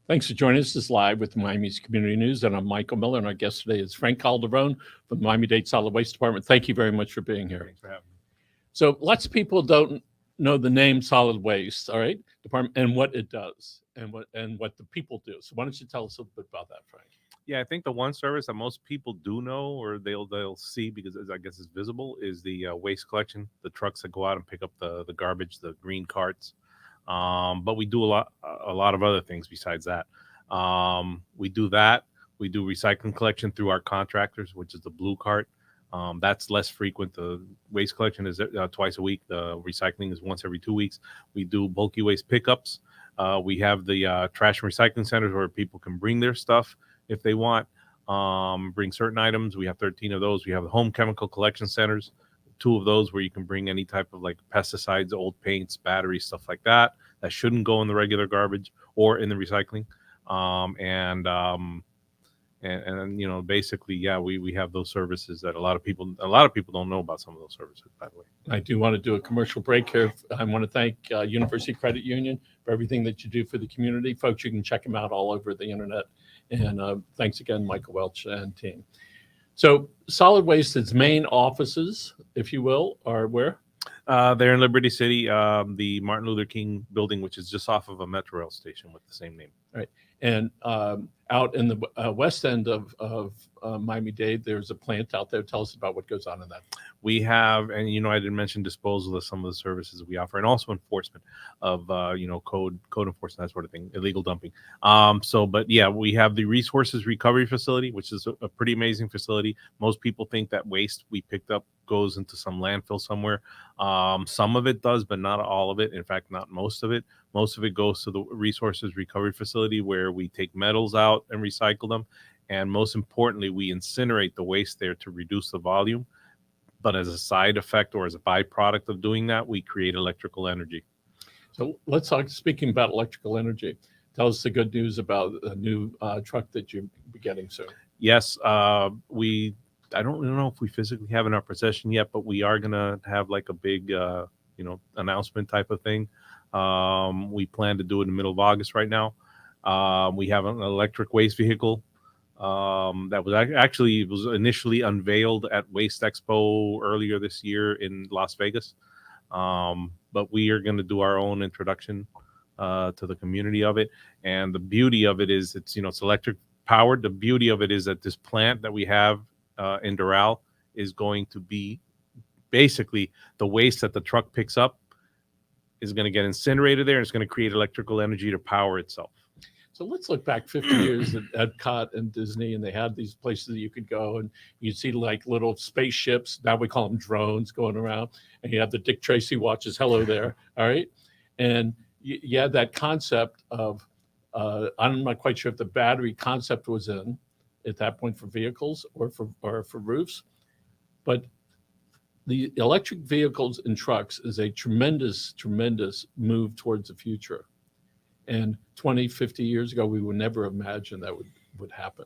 Thanks for joining us. This is Live with Miami's Community News, and I'm Michael Miller, and our guest today is Frank Calderon from the Miami-Dade Solid Waste Department. Thank you very much for being here. Thanks for having me. So lots of people don't know the name Solid Waste, all right, Department, and what it does, and what the people do. So why don't you tell us a little bit about that, Frank? Yeah, I think the one service that most people do know, or they'll see because I guess it's visible, is the waste collection. The trucks that go out and pick up the garbage, the green carts. But we do a lot of other things besides that. We do that. We do recycling collection through our contractors, which is the blue cart. That's less frequent. The waste collection is twice a week. The recycling is once every 2 weeks. We do bulky waste pickups. We have the trash and recycling centers where people can bring their stuff if they want. Bring certain items. We have 13 of those. We have the home chemical collection centers, 2 of those where you can bring any type of like pesticides, old paints, batteries, stuff like that shouldn't go in the regular garbage or in the recycling. And you know, basically, yeah, we have those services that a lot of people don't know about some of those services, by the way. I do want to do a commercial break here. I want to thank University Credit Union for everything that you do for the community. Folks, you can check them out all over the internet. And thanks again, Michael Welch and team. So Solid Waste's main offices, if you will, are where? They're in Liberty City, the Martin Luther King building, which is just off of a Metro rail station with the same name. Right. And out in the west end of Miami-Dade, there's a plant out there. Tell us about what goes on in that. We have, and you know, I didn't mention disposal of some of the services we offer, and also enforcement of code enforcement, that sort of thing, illegal dumping. But yeah, we have the resources recovery facility, which is a pretty amazing facility. Most people think that waste we picked up goes into some landfill somewhere. Some of it does, but not all of it. In fact, not most of it. Most of it goes to the resources recovery facility where we take metals out and recycle them. And most importantly, we incinerate the waste there to reduce the volume. But as a side effect or as a byproduct of doing that, we create electrical energy. So let's talk, speaking about electrical energy, tell us the good news about a new truck that you'll be getting soon. Yes, I don't know if we physically have in our possession yet, but we are going to have like a big, announcement type of thing. We plan to do it in the middle of August right now. We have an electric waste vehicle that was initially unveiled at Waste Expo earlier this year in Las Vegas. But we are going to do our own introduction to the community of it. And the beauty of it is it's electric powered. The beauty of it is that this plant that we have in Doral is going to be basically the waste that the truck picks up is going to get incinerated there, and it's going to create electrical energy to power itself. So let's look back 50 years at Epcot and Disney, and they had these places that you could go, and you'd see like little spaceships. Now we call them drones going around, and you have the Dick Tracy watches, hello there, all right? And you had that concept of, I'm not quite sure if the battery concept was in at that point for vehicles or for roofs, but the electric vehicles and trucks is a tremendous, tremendous move towards the future. And 20, 50 years ago, we would never imagine that would happen.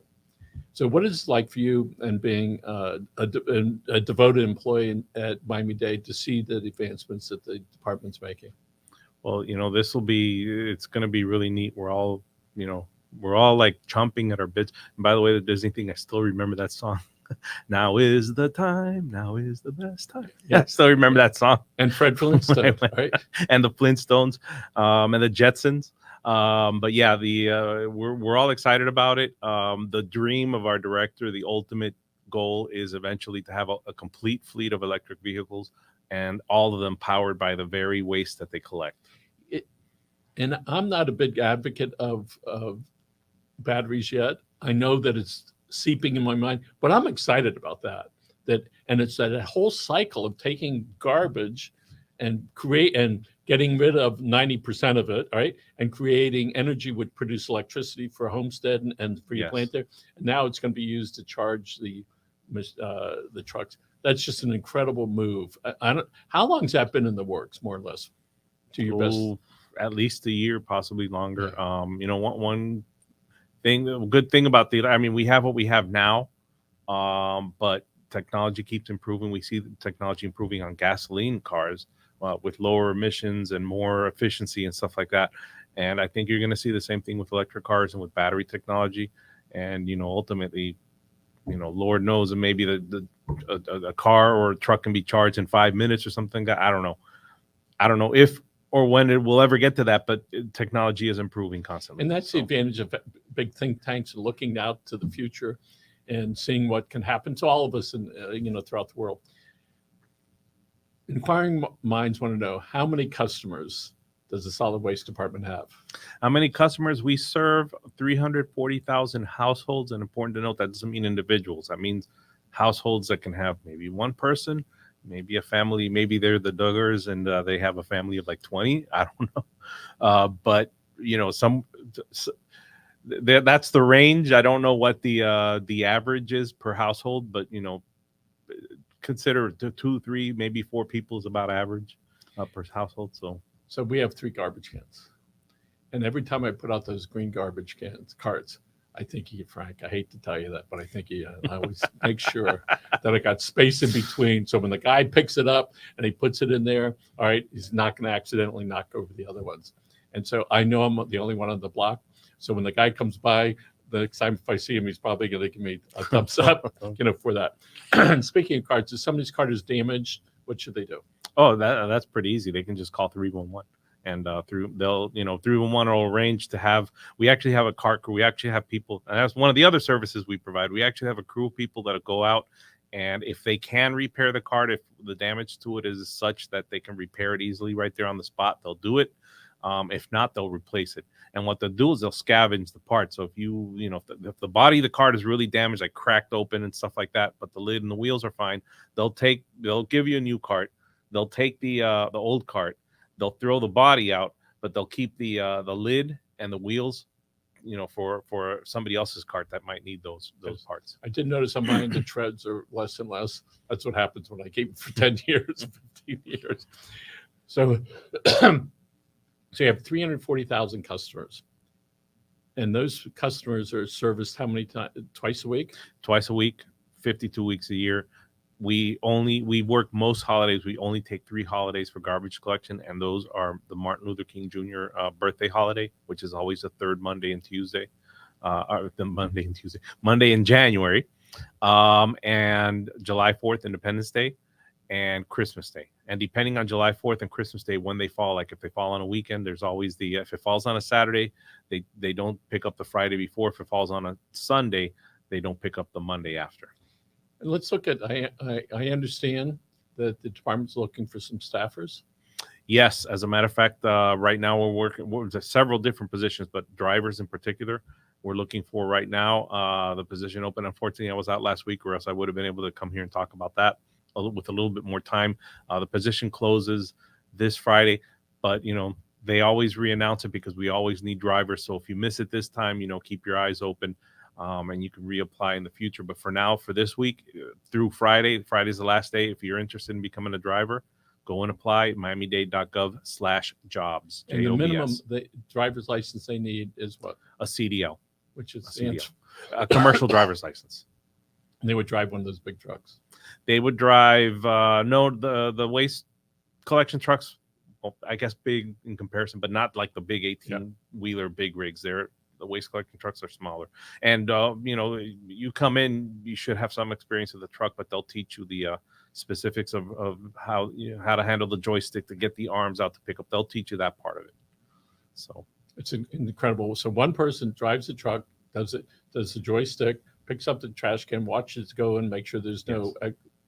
So what is it like for you and being a devoted employee at Miami-Dade to see the advancements that the department's making? Well, it's going to be really neat. We're all like chomping at our bits. And by the way, the Disney thing, I still remember that song. Now is the time. Now is the best time. Yeah, I still remember that song. And Fred Flintstone, right? And the Flintstones, and the Jetsons. But yeah, we're all excited about it. The dream of our director, the ultimate goal, is eventually to have a complete fleet of electric vehicles, and all of them powered by the very waste that they collect. And I'm not a big advocate of batteries yet. I know that it's seeping in my mind, but I'm excited about that. And it's that whole cycle of taking garbage and getting rid of 90% of it, right? And creating energy would produce electricity for Homestead and for your plant there. And now it's going to be used to charge the trucks. That's just an incredible move. How long has that been in the works, more or less, to your best? At least a year, possibly longer. Yeah. One thing, good thing about we have what we have now, but technology keeps improving. We see the technology improving on gasoline cars with lower emissions and more efficiency and stuff like that. And I think you're going to see the same thing with electric cars and with battery technology. And, ultimately, Lord knows, and maybe a car or a truck can be charged in 5 minutes or something. I don't know. I don't know if or when it will ever get to that, but technology is improving constantly. And that's the advantage of big think tanks, looking out to the future and seeing what can happen to all of us and throughout the world. Inquiring minds want to know, how many customers does the solid waste department have? How many customers? We serve 340,000 households. And important to note, that doesn't mean individuals. That means households that can have maybe one person, maybe a family. Maybe they're the Duggars and they have a family of like 20. I don't know. But, that's the range. I don't know what the average is per household, but, consider 2, 3, maybe 4 people is about average per household. So we have 3 garbage cans. And every time I put out those green garbage carts, I think Frank, I hate to tell you that, but I think I always make sure that I got space in between. So when the guy picks it up and he puts it in there, all right, he's not going to accidentally knock over the other ones. And so I know I'm the only one on the block. So when the guy comes by, the next time if I see him, he's probably going to give me a thumbs up, for that. And speaking of carts, if somebody's cart is damaged, what should they do? Oh, that's pretty easy. They can just call 311, and 311 will arrange to have. We actually have a cart crew. We actually have people, and that's one of the other services we provide. We actually have a crew of people that go out, and if they can repair the cart, if the damage to it is such that they can repair it easily right there on the spot, they'll do it. If not, they'll replace it. And what they'll do is they'll scavenge the parts. So if the body of the cart is really damaged, like cracked open and stuff like that, but the lid and the wheels are fine, they'll give you a new cart. They'll take the old cart. They'll throw the body out, but they'll keep the lid and the wheels, for somebody else's cart that might need those parts. I did notice on mine the treads are less and less. That's what happens when I keep them for 10 years, 15 years. So you have 340,000 customers. And those customers are serviced how many times? Twice a week? Twice a week, 52 weeks a year. We work most holidays. We only take 3 holidays for garbage collection, and those are the Martin Luther King Jr. Birthday holiday, which is always the third Monday and Tuesday, Monday in January, and July 4th, Independence Day, and Christmas Day. And depending on July 4th and Christmas Day, when they fall, like if they fall on a weekend, there's always if it falls on a Saturday, they don't pick up the Friday before. If it falls on a Sunday, they don't pick up the Monday after. Let's look at, I understand that the department's looking for some staffers. Yes, as a matter of fact, right now we're working several different positions, but drivers in particular, we're looking for right now. The position open, unfortunately, I was out last week, or else I would have been able to come here and talk about that with a little bit more time. The position closes this Friday, but they always re-announce it because we always need drivers. So if you miss it this time, keep your eyes open. And you can reapply in the future. But for now, for this week through Friday's the last day. If you're interested in becoming a driver, go and apply miamidade.gov/jobs. And the minimum the driver's license they need is what? A CDL, which is a commercial driver's license. And they would drive one of those big trucks. They would drive the waste collection trucks. Well, I guess big in comparison, but not like the big 18-wheeler big rigs. The waste collecting trucks are smaller. And, you come in, you should have some experience with the truck, but they'll teach you the specifics of how to handle the joystick to get the arms out to pick up. They'll teach you that part of it. So it's incredible. So one person drives the truck, does the joystick, picks up the trash can, watches go and make sure there's no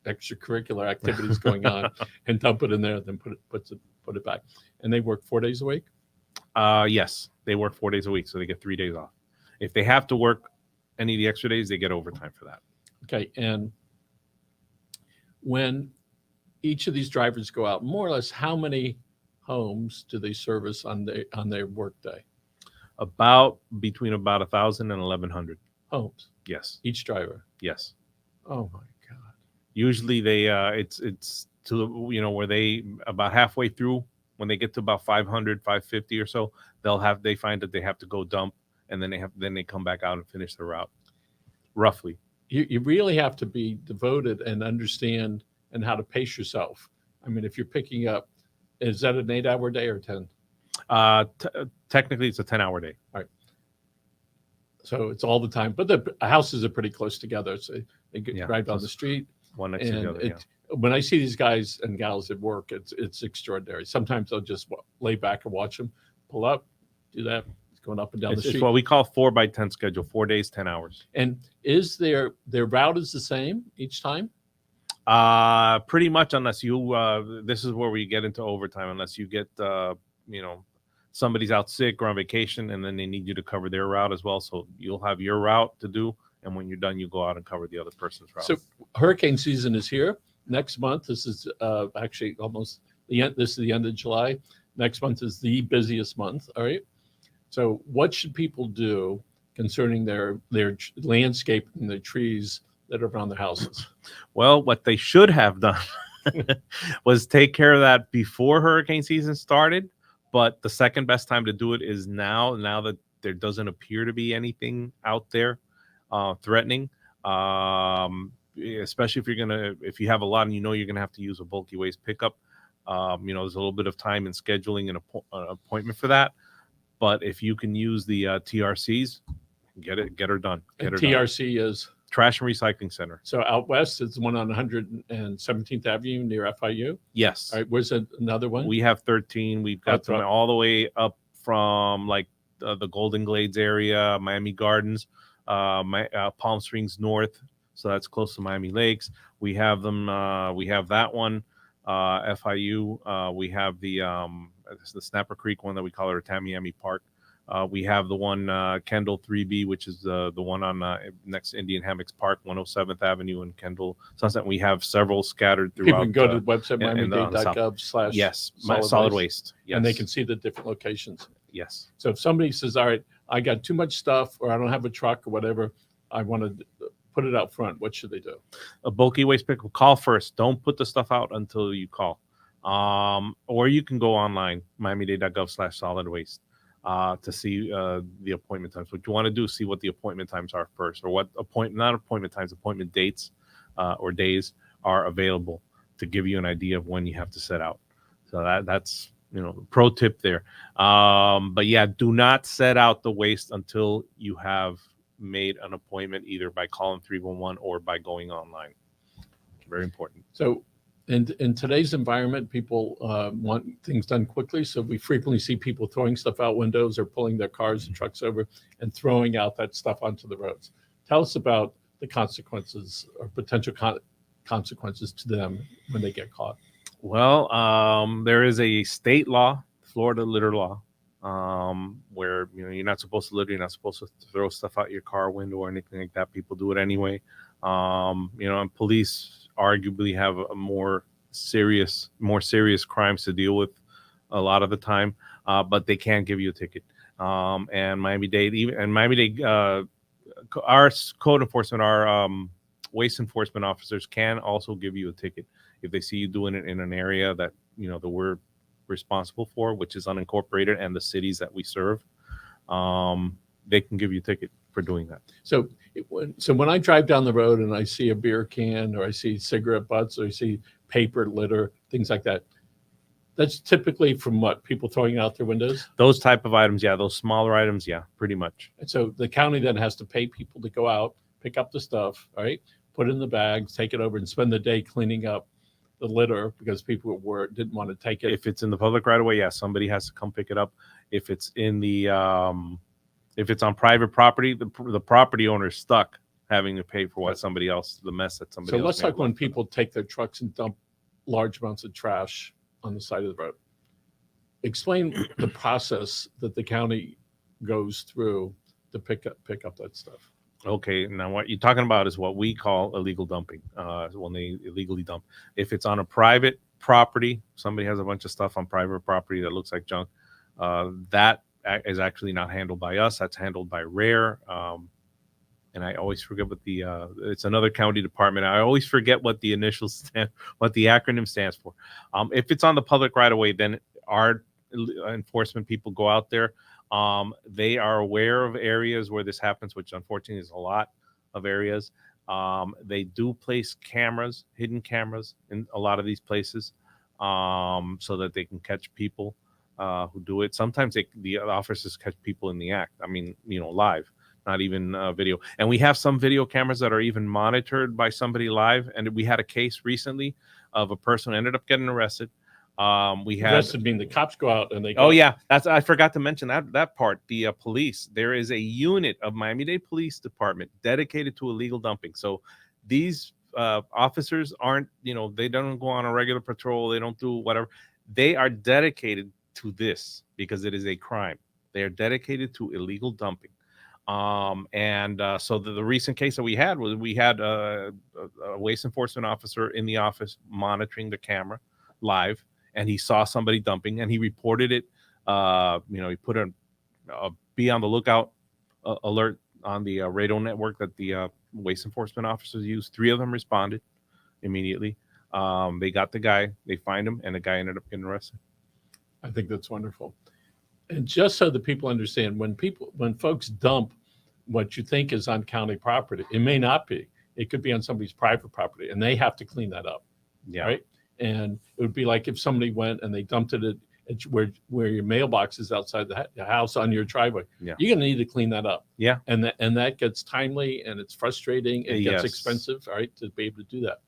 extracurricular activities going on, and dump it in there, then put it back. And they work 4 days a week? Yes, they work 4 days a week, so they get 3 days off. If they have to work any of the extra days, they get overtime for that. Okay, and when each of these drivers go out, more or less, how many homes do they service on their work day? Between 1,000 and 1,100 homes. Yes, each driver. Yes. Oh my God. Usually they it's to where they about halfway through. When they get to about 500, 550 or so, they find that they have to go dump, and then they come back out and finish the route. Roughly. You really have to be devoted and understand and how to pace yourself. I mean, if you're picking up, is that an 8-hour day or 10? Technically, it's a 10-hour day. So it's all the time, but the houses are pretty close together, so they get Yeah, right down so the street. One next to And the other. Yeah. when I see these guys and gals at work, it's extraordinary. Sometimes I'll just lay back and watch them pull up, do that, going up and down the It's street. what we call 4x10 schedule, 4 days, 10 hours. And is their route is the same each time? Pretty much, unless you this is where we get into overtime, unless you get somebody's out sick or on vacation, and then they need you to cover their route as well. So you'll have your route to do, and when you're done, you go out and cover the other person's route. So hurricane season is here next month. This is actually almost the end. This is the end of July. Next month is the busiest month. All right. So what should people do concerning their landscape and the trees that are around their houses? Well, what they should have done was take care of that before hurricane season started. But the second best time to do it is now that there doesn't appear to be anything out there threatening. Especially if you have a lot and you're gonna have to use a bulky waste pickup. There's a little bit of time in scheduling an appointment for that. But if you can use the TRCs, get her done. TRC is Trash and Recycling Center. So out west is the one on 117th Avenue near FIU. Yes. All right. Where's another one? We have 13. We've got them all the way up from like the Golden Glades area, Miami Gardens, Palm Springs North. So that's close to Miami Lakes. We have them. We have that one, FIU. We have the Snapper Creek one that we call it Tamiami Park. We have the one Kendall 3B, which is the one on next to Indian Hammocks Park, 107th Avenue in Kendall, Sunset. We have several scattered throughout. People can go to the website miami-dade.gov/ yes, solid waste. Yes. And they can see the different locations. Yes. So if somebody says, all right, I got too much stuff, or I don't have a truck or whatever, I want to put it out front, what should they do? A bulky waste pickup, call first. Don't put the stuff out until you call. Or you can go online, miami-dade.gov/solid waste. To see the appointment times. What you want to do is see what the appointment times are first, or what appointment dates or days are available to give you an idea of when you have to set out. So that's pro tip there. But yeah, do not set out the waste until you have made an appointment, either by calling 311 or by going online. Very important. So in today's environment, people want things done quickly. So we frequently see people throwing stuff out windows or pulling their cars and trucks over and throwing out that stuff onto the roads. Tell us about the consequences or potential consequences to them when they get caught. Well, there is a state law, Florida litter law, where you're not supposed to litter. You're not supposed to throw stuff out your car window or anything like that. People do it anyway. And police arguably have a more serious crimes to deal with a lot of the time, but they can't give you a ticket. And Miami-Dade, our code enforcement, our waste enforcement officers can also give you a ticket if they see you doing it in an area that that we're responsible for, which is unincorporated, and the cities that we serve. They can give you a ticket for doing that. So when I drive down the road and I see a beer can, or I see cigarette butts, or I see paper litter, things like that, that's typically from what? People throwing out their windows? Those type of items, yeah. Those smaller items, yeah, pretty much. And so the county then has to pay people to go out, pick up the stuff, right? Put it in the bags, take it over, and spend the day cleaning up the litter because people didn't want to take it. If it's in the public right away, yeah, somebody has to come pick it up. If it's in the if it's on private property, the property owner is stuck having to pay for the mess that somebody else. So let's talk when people take their trucks and dump large amounts of trash on the side of the road. Explain the process that the county goes through to pick up that stuff. Okay, now what you're talking about is what we call illegal dumping. When they illegally dump, if it's on a private property, somebody has a bunch of stuff on private property that looks like junk. That is actually not handled by us. That's handled by RARE. And I always forget what it's another county department. I always forget what the what the acronym stands for. If it's on the public right of way, then our enforcement people go out there. They are aware of areas where this happens, which unfortunately is a lot of areas. They do place hidden cameras in a lot of these places, so that they can catch people. who do it. Sometimes the officers catch people in the act. I mean, live, not even video. And we have some video cameras that are even monitored by somebody live. And we had a case recently of a person who ended up getting arrested. We had Arrested mean the cops go out and they go. Oh yeah, I forgot to mention that part. The police, there is a unit of Miami-Dade Police Department dedicated to illegal dumping. So these officers aren't, they don't go on a regular patrol. They don't do whatever. They are dedicated to this because it is a crime. They are dedicated to illegal dumping. So the recent case that we had was we had a waste enforcement officer in the office monitoring the camera live, and he saw somebody dumping, and he reported it. He put a be on the lookout alert on the radio network that the waste enforcement officers used. 3 of them responded immediately. They got the guy, they find him, and the guy ended up getting arrested. I think that's wonderful. And just so that people understand, when folks dump what you think is on county property, it may not be. It could be on somebody's private property, and they have to clean that up. Yeah. Right. And it would be like if somebody went and they dumped it at where your mailbox is outside the house on your driveway. Yeah. You're going to need to clean that up. Yeah. And that gets timely, and it's frustrating. It gets Yes. expensive, all right, to be able to do that.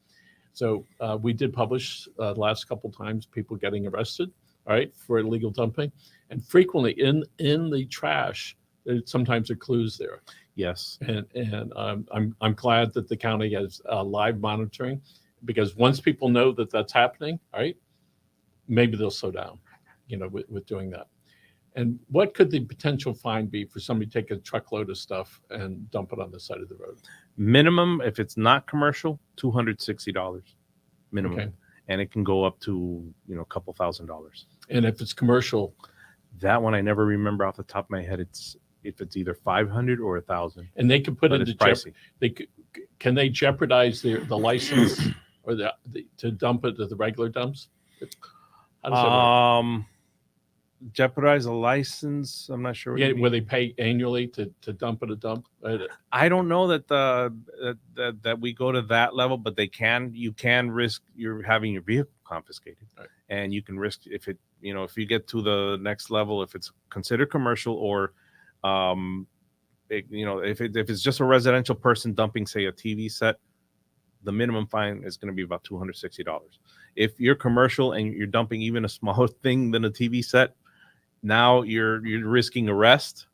So we did publish the last couple times people getting arrested, all right, for illegal dumping. And frequently in the trash, sometimes there are clues there. Yes. And I'm glad that the county has live monitoring, because once people know that that's happening, all right, maybe they'll slow down, with doing that. And what could the potential fine be for somebody to take a truckload of stuff and dump it on the side of the road? Minimum, if it's not commercial, $260 minimum. Okay. And it can go up to, a couple $1,000s. And if it's commercial, that one I never remember off the top of my head. If it's either 500 or 1,000. and they can put But it it's into pricey. can they jeopardize the license or the to dump it to the regular dumps? How does that work? Jeopardize a license. I'm not sure. What Yeah, you mean. where they pay annually to dump at a dump. I don't know that that we go to that level, but you can risk you're having your vehicle confiscated, Right. And you can risk if you get to the next level, if it's considered commercial, or if it's just a residential person dumping, say, a TV set, the minimum fine is going to be about $260. If you're commercial and you're dumping even a smaller thing than a TV set, now you're risking arrest.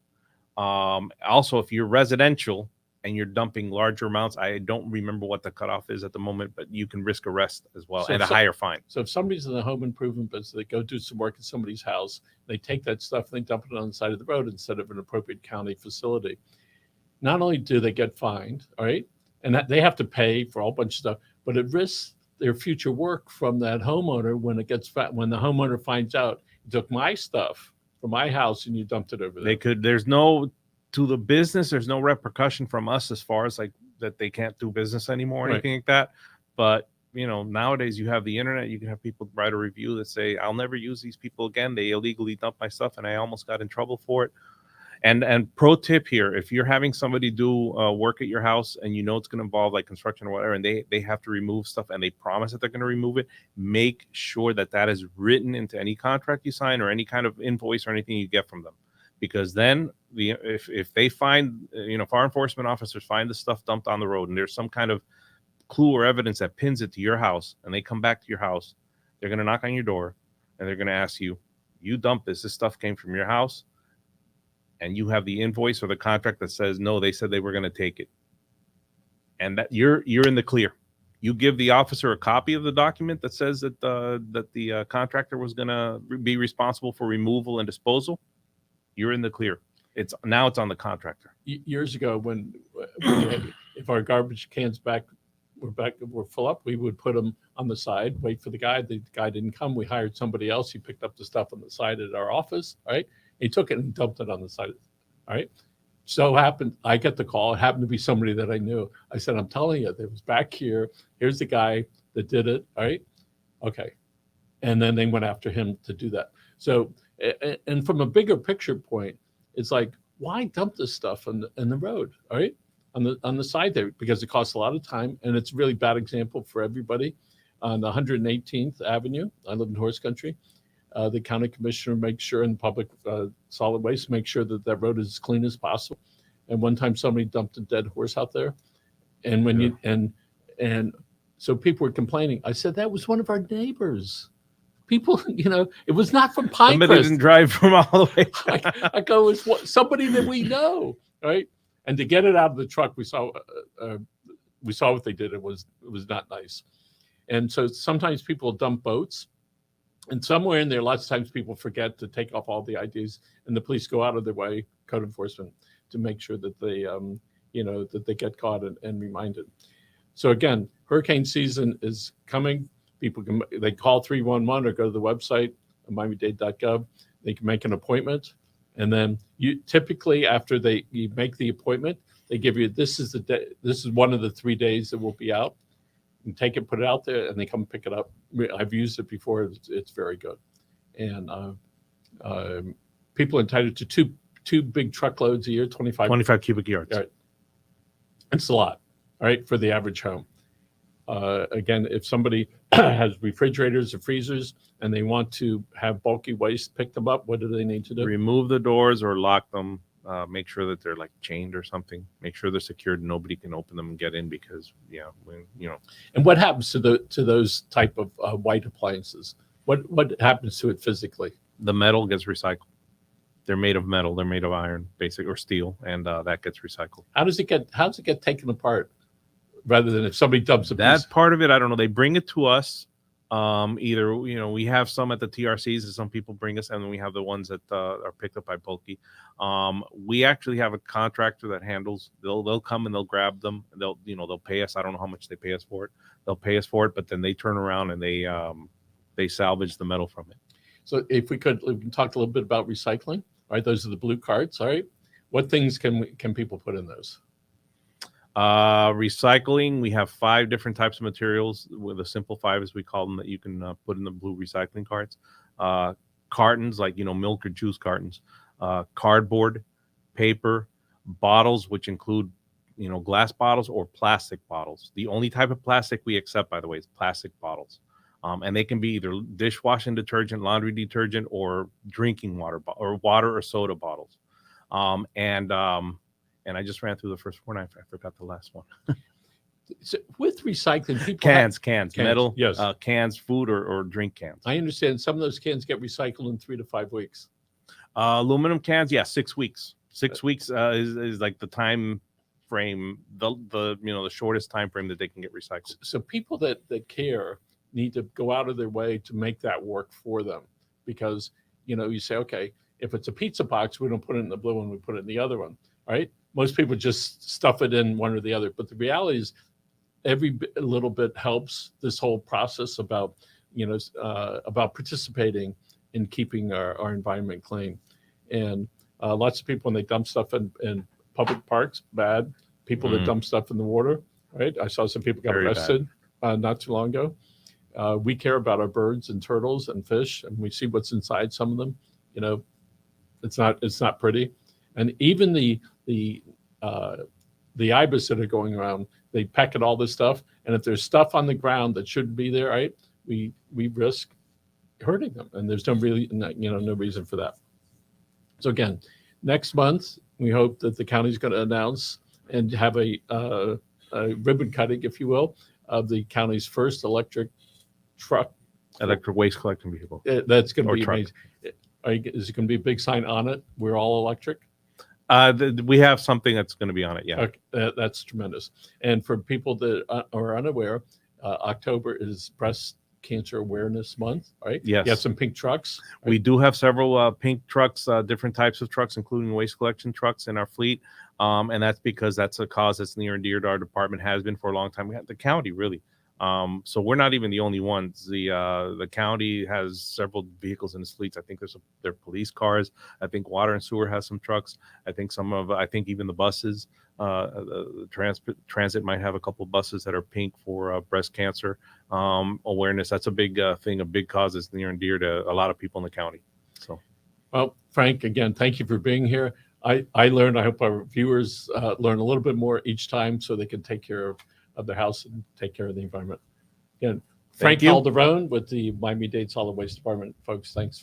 Also, if you're residential and you're dumping larger amounts, I don't remember what the cutoff is at the moment, but you can risk arrest as well, So and a if higher fine. So if somebody's in the home improvement business, they go do some work at somebody's house, they take that stuff and they dump it on the side of the road instead of an appropriate county facility. Not only do they get fined, all right, and that they have to pay for a whole bunch of stuff, but it risks their future work from that homeowner when the homeowner finds out you took my stuff from my house and you dumped it over there. There's no repercussion from us as far as like that they can't do business anymore or Right. anything like that. But nowadays you have the internet, you can have people write a review that say, I'll never use these people again. They illegally dumped my stuff and I almost got in trouble for it. And pro tip here, if you're having somebody do work at your house and it's going to involve like construction or whatever, and they have to remove stuff and they promise that they're going to remove it, make sure that is written into any contract you sign or any kind of invoice or anything you get from them. Because then if they find, if our enforcement officers find the stuff dumped on the road and there's some kind of clue or evidence that pins it to your house and they come back to your house, they're going to knock on your door and they're going to ask you, you dumped this stuff came from your house, and you have the invoice or the contract that says, no, they said they were going to take it. And that you're in the clear. You give the officer a copy of the document that says that the contractor was going to be responsible for removal and disposal. You're in the clear. It's on the contractor. Years ago, when if our garbage cans were full up, we would put them on the side, wait for the guy. The guy didn't come. We hired somebody else. He picked up the stuff on the side at our office. All right. He took it and dumped it on the side. All right. So happened, I get the call. It happened to be somebody that I knew. I said, I'm telling you, it was back here. Here's the guy that did it. All right. Okay. And then they went after him to do that. So, and from a bigger picture point, it's like, why dump this stuff on the road? All right. On the side there, because it costs a lot of time. And it's a really bad example for everybody on 118th Avenue. I live in horse country. the county commissioner makes sure, and public solid waste make sure that that road is as clean as possible. And one time somebody dumped a dead horse out there, and when you and so people were complaining. I said that was one of our neighbors. People, it was not from Pinecrest. Somebody didn't drive from all the way. I go, it's somebody that we know, right? And to get it out of the truck, we saw what they did. It was not nice. And so sometimes people dump boats, and somewhere in there, lots of times people forget to take off all the IDs, and the police go out of their way, code enforcement, to make sure that they, that they get caught and reminded. So again, hurricane season is coming. People they call 311 or go to the website, Miami-Dade.gov. They can make an appointment, and then you typically after you make the appointment, they give you this is the day. This is one of the 3 days that will be out. You take it, put it out there, and they come pick it up. I've used it before. It's very good, and people are entitled to two big truckloads a year, 25 cubic yards. Right. It's a lot, all right, for the average home. Again, if somebody has refrigerators or freezers and they want to have bulky waste pick them up, what do they need to do? Remove the doors or lock them. Make sure that they're like chained or something. Make sure they're secured. Nobody can open them and get in because, And what happens to those type of white appliances? What happens to it physically? The metal gets recycled. They're made of metal. They're made of iron, or steel, and that gets recycled. How does it get taken apart? Rather than if somebody dumps a that piece. Part of it, I don't know. They bring it to us. Either we have some at the TRCs, and some people bring us, and then we have the ones that are picked up by Bulky. We actually have a contractor that handles. They'll come and they'll grab them. And they'll pay us. I don't know how much they pay us for it. They'll pay us for it, but then they turn around and they salvage the metal from it. So if we can talk a little bit about recycling. All right, those are the blue carts. All right, what things can people put in those? Recycling, we have 5 different types of materials with the simple 5 as we call them that you can put in the blue recycling carts. Cartons like milk or juice cartons, cardboard, paper, bottles, which include glass bottles or plastic bottles. The only type of plastic we accept, by the way, is plastic bottles. And they can be either dishwashing detergent, laundry detergent, or drinking water or water or soda bottles. And I just ran through the first one. I forgot the last one. So with recycling, people cans, metal, yes, cans, food or drink cans. I understand some of those cans get recycled in 3 to 5 weeks. Aluminum cans, 6 weeks. 6 weeks is like the time frame, the shortest time frame that they can get recycled. So people that care need to go out of their way to make that work for them, because you say, okay, if it's a pizza box, we don't put it in the blue one, we put it in the other one. Right? Most people just stuff it in one or the other. But the reality is every little bit helps this whole process about participating in keeping our environment clean. And lots of people, when they dump stuff in public parks, bad. People that dump stuff in the water, right? I saw some people got arrested not too long ago. We care about our birds and turtles and fish, and we see what's inside some of them. It's not pretty. And even the ibis that are going around, they peck at all this stuff. And if there's stuff on the ground that shouldn't be there, right, we risk hurting them. And there's no reason for that. So again, next month, we hope that the county's going to announce and have a ribbon cutting, if you will, of the county's first electric waste collecting vehicle. That's going to be amazing. Is it going to be a big sign on it? We're all electric. We have something that's going to be on it. Yeah. Okay, that's tremendous. And for people that are unaware, October is Breast Cancer Awareness Month, right? Yes. You have some pink trucks. Right? We do have several pink trucks, different types of trucks, including waste collection trucks in our fleet. And that's because that's a cause that's near and dear to our department, has been for a long time. We have the county, really. So we're not even the only ones. The county has several vehicles in its fleets. I think they're police cars. I think water and sewer has some trucks. I think even the buses, the transit might have a couple of buses that are pink for breast cancer awareness. That's a big thing, a big cause that's near and dear to a lot of people in the county. So, well, Frank, again, thank you for being here. I learned. I hope our viewers learn a little bit more each time, so they can take care of their house and take care of the environment. Again, Frank Calderon with the Miami-Dade Solid Waste Department. Folks, thanks.